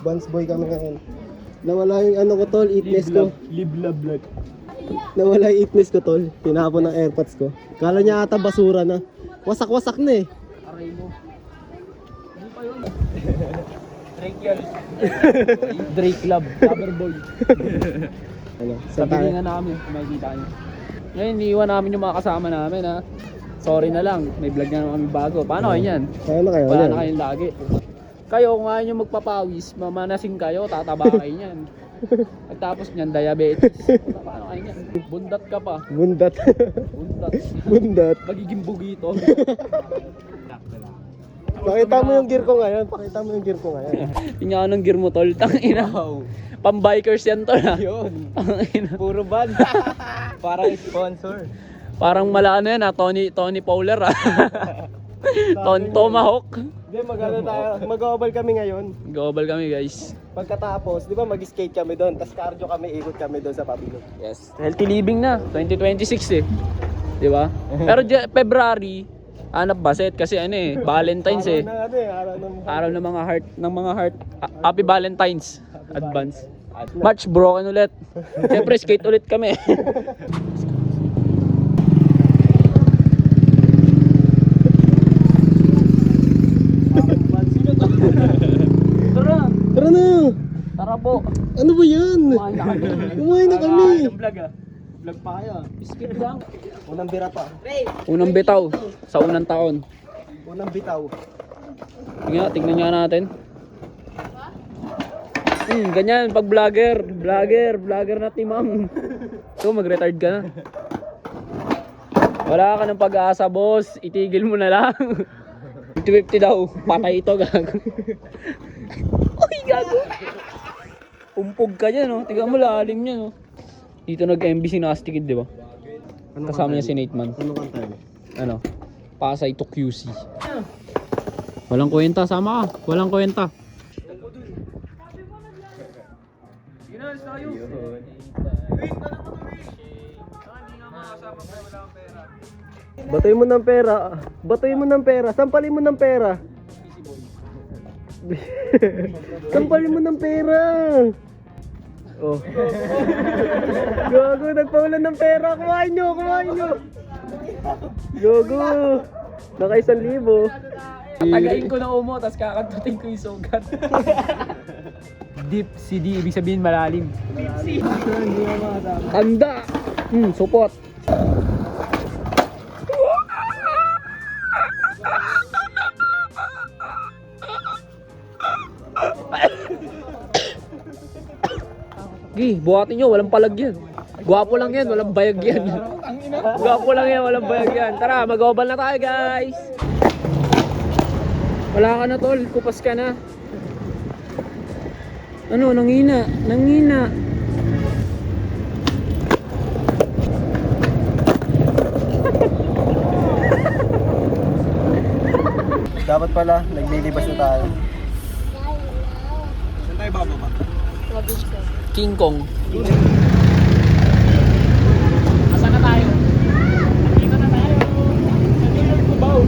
Vans boy kami ngayon. Nawala yung ano ko tol, itness ko. Live love life. Nawala yung itness ko tol. Tinapon ng airpods ko. Kala niya ata basura na. Wasak-wasak na eh. Aray mo. Ano pa yun? Drake yan. Drake Club. Cover boy. Ano? Sa pilingan namin, kung makikita nyo. Ngayon, iniiwan namin yung mga kasama namin ha. Sorry na lang, may vlog na naman kami bago. Paano kayo yan? Kaya na kayo. Wala ano? na kayong lagi. Kayo, kung ayaw nyo magpapawis, mamanasing kayo, tataba kayo niyan. Pagtapos niyan, diabetes. Paano kayo yan? Bundat ka pa. Bundat. Bundat. Bundat. Magiging bugito. Pakita mo yung gear ko ngayon. Pakita mo yung gear ko ngayon. Yung nga anong gear mo tol, tangina. Pambikers yan tol ha. Yun. Tangina. Puro ban. Parang sponsor. Parang mala ano yan ha, Tony Fowler ha. Tomahawk. Hindi, mag-ano tayo. Mag-oval kami ngayon. Global kami guys. Pagkatapos, di ba mag-skate kami doon. Tapos cardio kami, ikot kami doon sa pavilion. Yes. Healthy living na, 2026 eh. Di ba? Pero February, hanap baset kasi ano eh, Valentine's eh. Araw ng mga heart. Happy Valentine's. Advance. March broken ulit. Siyempre skate ulit kami. Tara. Tara na! Tara po. Ano ba yan? Kumain na kami. Vlog ah. Vlog pa kayo. Skip lang. Unang bira pa. Unang bitaw sa unang taon. Unang bitaw. Tingnan nga natin. Ganyan pag vlogger na timang. So mag-retard ka na. Wala ka ng pag-asa boss, itigil mo na lang. 50 daw, patay ito gago. Uy gago. Umpog ka dyan no, tingnan mo lalim niya no. Dito nag-MB si Nasty Kid diba? Kasama niya si Nate Man. Anong kanta yun? Ano? Pasay to QC. Walang kwenta, sama ka. Walang kwenta. Batoy mo ng pera. Batoy mo ng pera. Sampalin mo ng pera. Sampalin mo ng pera. Oh. Gogo, nagpaulan ng pera. Kumain nyo. Gogo. Naka 1,000. Tagain ko na umo, tapos kakatutin ko yung sugat. Deep CD, ibig sabihin malalim. Deep CD. Handa! Support. Buhatin nyo, walang palagyan. Gwapo lang yan, walang bayag yan. Gwapo lang yan, walang bayag yan. Tara, mag-oval na tayo guys. Wala ka na tol, kupas ka na. Ano, nangina. Dapat pala, naglilibas na tayo. Saan tayo bababa? King Kong. Asan na tayo? Dito na tayo. Dito yung kubaw.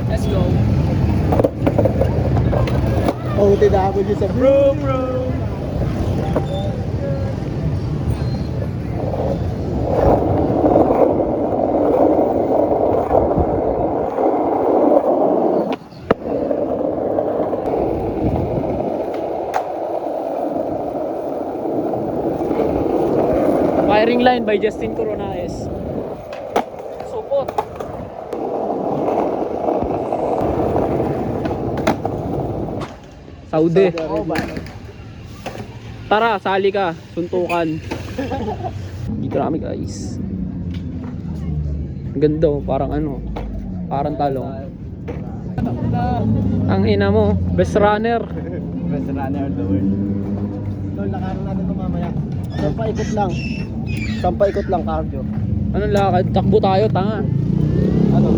Let's go. OTW sa bro. Firing Line by Justin Coronaes. Support. Saudi. Tara, sali ka. Suntukan. Dito na kami guys. Ang ganda oh, parang ano. Parang talong. Ang ina mo, best runner. Best runner of the world. Lol, lakaran natin ito mamaya. Sampa ikot lang cardio. Anong lakad? Takbo tayo, tanga. Ano?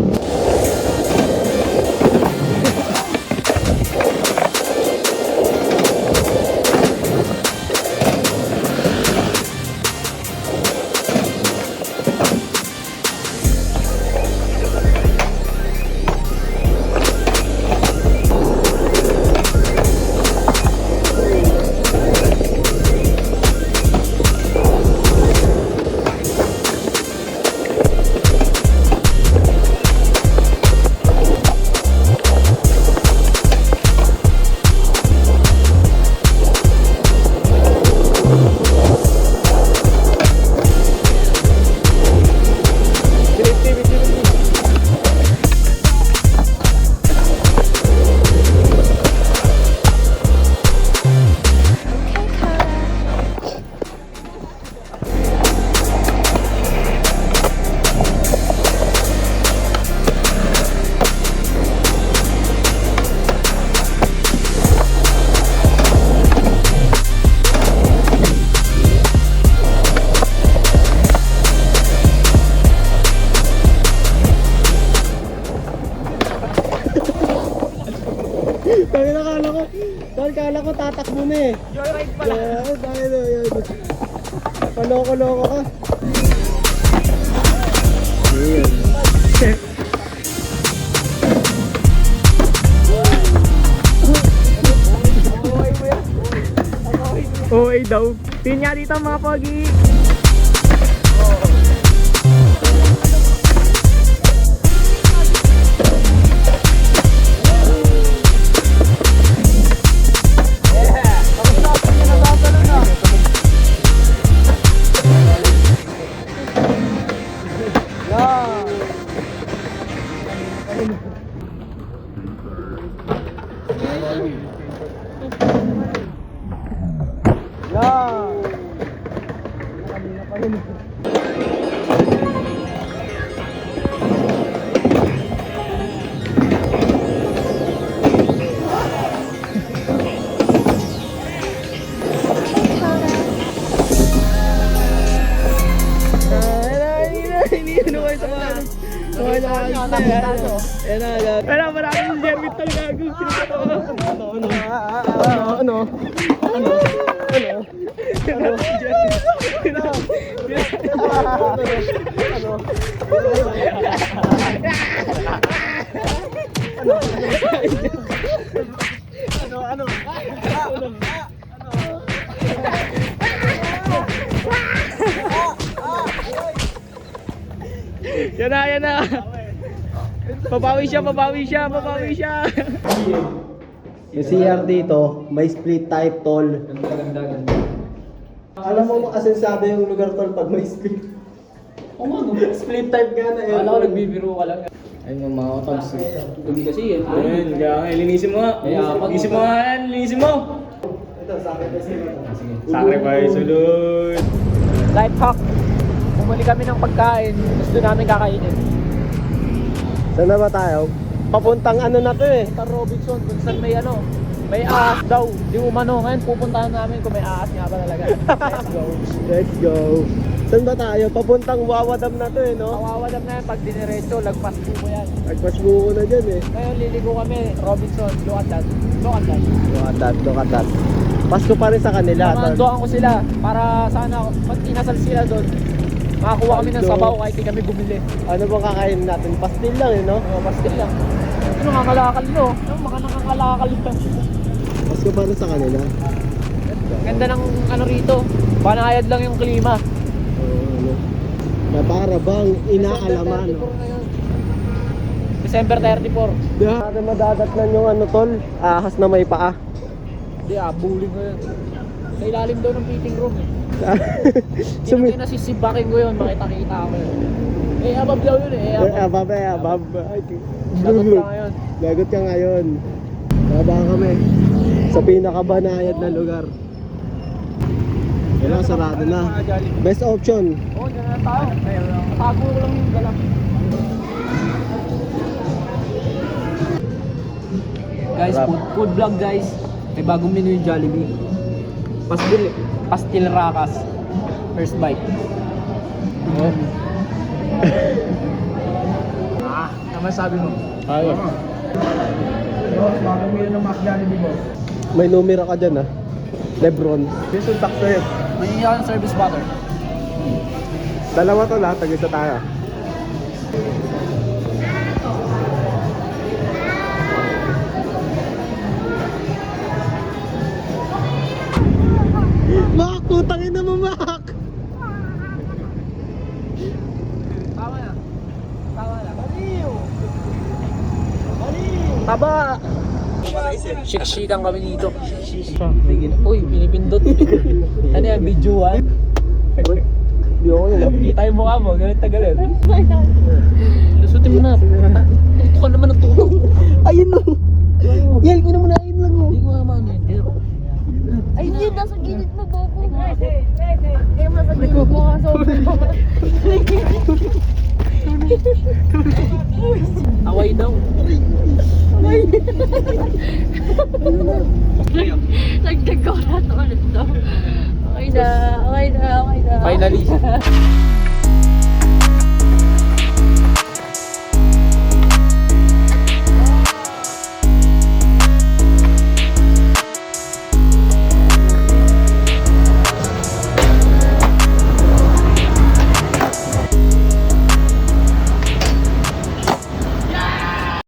Dahil kala ko tatakbo na eh. Joyride pala. Dahil na yan. Paloko-loko ka. Ayan. OA daw. Pin nga dito mga pogi. Wala, maraming si Jermit tol gago. Ano? Yan na. Pabawi siya. Yung CR dito, may split type tol. Ganda. Alam mo asensyado yung lugar tol pag may split. Split type nga na eh. Alam ko nagbibiro ka lang. Ayun yung mga otogs. Hindi kasi eh. Ayun, kaya nga, linisin mo nga. Linisin mo. Ito, sakit na sila. Sacrifice, ulod. Life hack. Bumili kami ng pagkain. Gusto namin kakainin. Saan na ba tayo? Papuntang ano na to eh. Sa Robinson, kung saan may may ahas daw. Di umano. Ngayon pupuntahan namin kung may ahas nga ba talaga. Let's go. Let's go. Saan ba tayo? Papuntang Wawadam na to eh, no? Kawawadam na yan pag diniretso. Lagpas po yan. Nagpasbuko na dyan eh. Ngayon liligo kami. Robinson, look at that. Look at that. Pasko pa rin sa kanila. tol. Mamandoan ko sila para sana pag inasal sila doon, makakuha kami ng sabaw kahit di kami bumili. Ano bang kakainin natin? Pastil lang eh, no? Pastil lang. Ano nakakalakal no? Ano mga nakakalakal lang. Pasko pa rin sa kanila. Ganda ng ano rito. Panayad lang yung klima. Ano? Na para bang inaalaman. December 34. Di natin madadatnan yung ano tol, ahas na may paa. Hindi bullying ko yun. Sa ilalim daw ng meeting room eh. Sumi- Hindi nasisibakin ko yun, makita-kita ko yun. Eh, abab daw yun eh. Abab. Lagot ka ngayon. Lagot ka ngayon. Baba kami sa pinakabanayad na lugar. Wala, sarado na. Best option. Oo, dyan na tayo. Tago ko lang yung galak. Guys, food vlog guys. May bagong menu yung Jollibee. Pastil Rakas. First bite. Ano sabi mo? Ayun. Bagong menu ng Mac Jollibee mo. May numero ka dyan ah. Lebron. This is success. May yung service butter. Dalawa to lahat, tag-isa tayo. Mak, putangin na mo, Mak! Tama na. Taba! Shik-shikan kami dito. Uy, pinipindot. Ano yan, videoan? Di ako yun. Kita yung mukha mo, ganun tagalin. Lusutin mo na. Tuto ka naman ng tuto. Ayun no! Yan, ko naman ayun lang mo. Hindi ko naman ano yun. Ay, yun, nasa gilid mo, Bobo. Kaya nasa gilid mo, kaso. Away daw. Nagdagkorat ulit daw. Okay na. Finally.